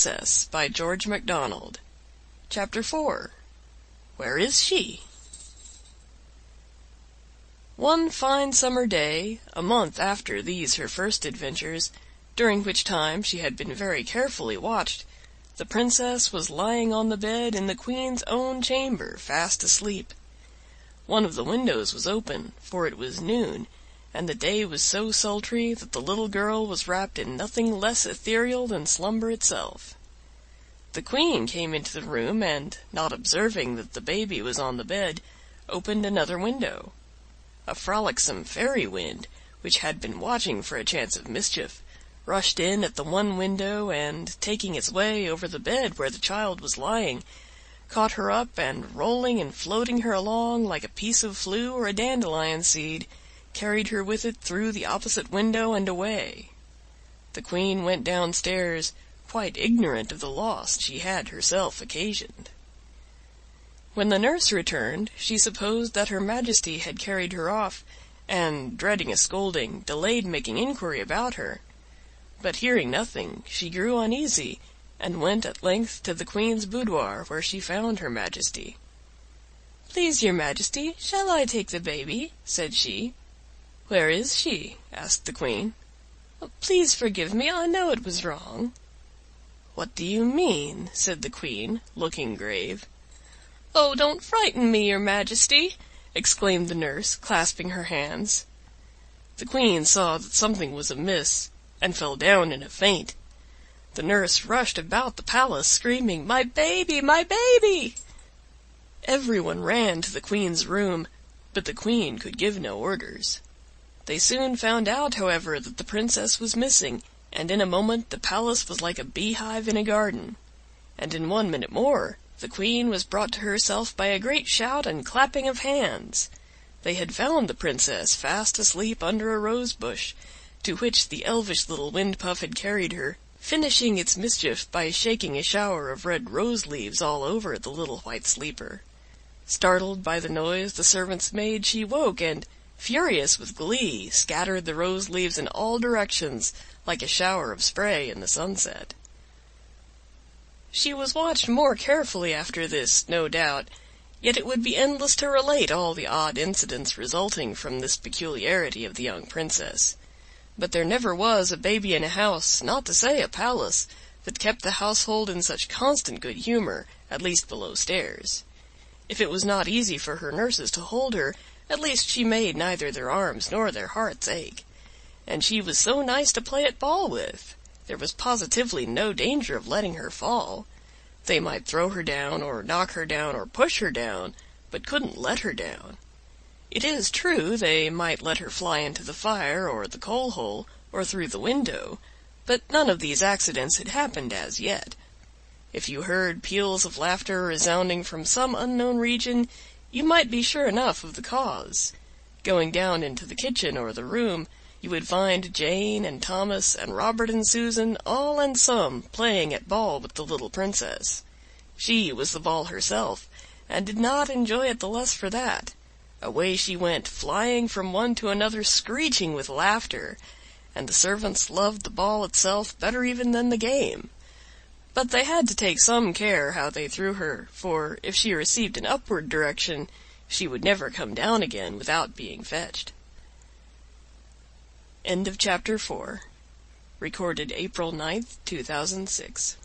Princess by George Macdonald. Chapter 4. Where is she? One fine summer day, a month after these her first adventures, during which time she had been very carefully watched, the Princess was lying on the bed in the Queen's own chamber, fast asleep. One of the windows was open, for it was noon, and the day was so sultry that the little girl was wrapped in nothing less ethereal than slumber itself. The Queen came into the room, and, not observing that the baby was on the bed, opened another window. A frolicsome fairy wind, which had been watching for a chance of mischief, rushed in at the one window, and, taking its way over the bed where the child was lying, caught her up, and rolling and floating her along like a piece of flue or a dandelion seed, carried her with it through the opposite window and away. The Queen went downstairs, quite ignorant of the loss she had herself occasioned. When the nurse returned, she supposed that Her Majesty had carried her off, and, dreading a scolding, delayed making inquiry about her. But hearing nothing, she grew uneasy, and went at length to the Queen's boudoir, where she found Her Majesty. "Please, your Majesty, shall I take the baby?" said she. "Where is she?" asked the Queen. "Please forgive me, I know it was wrong." "What do you mean?" said the Queen, looking grave. "Oh, don't frighten me, your Majesty!" exclaimed the nurse, clasping her hands. The Queen saw that something was amiss, and fell down in a faint. The nurse rushed about the palace, screaming, "My baby! My baby!" Everyone ran to the Queen's room, but the Queen could give no orders. They soon found out, however, that the Princess was missing, and in a moment the palace was like a beehive in a garden. And in 1 minute more the Queen was brought to herself by a great shout and clapping of hands. They had found the Princess fast asleep under a rose bush, to which the elvish little wind puff had carried her, finishing its mischief by shaking a shower of red rose leaves all over the little white sleeper. Startled by the noise the servants made, she woke, and, furious with glee, scattered the rose leaves in all directions, like a shower of spray in the sunset. She was watched more carefully after this, no doubt, yet it would be endless to relate all the odd incidents resulting from this peculiarity of the young Princess. But there never was a baby in a house, not to say a palace, that kept the household in such constant good humor, at least below stairs. If it was not easy for her nurses to hold her, at least she made neither their arms nor their hearts ache. And she was so nice to play at ball with. There was positively no danger of letting her fall. They might throw her down, or knock her down, or push her down, but couldn't let her down. It is true they might let her fly into the fire, or the coal-hole, or through the window, but none of these accidents had happened as yet. If you heard peals of laughter resounding from some unknown region, you might be sure enough of the cause. Going down into the kitchen or the room, you would find Jane and Thomas and Robert and Susan, all and some, playing at ball with the little Princess. She was the ball herself, and did not enjoy it the less for that. Away she went, flying from one to another, screeching with laughter, and the servants loved the ball itself better even than the game. But they had to take some care how they threw her, for if she received an upward direction, she would never come down again without being fetched. End of Chapter 4. Recorded April 9th, 2006.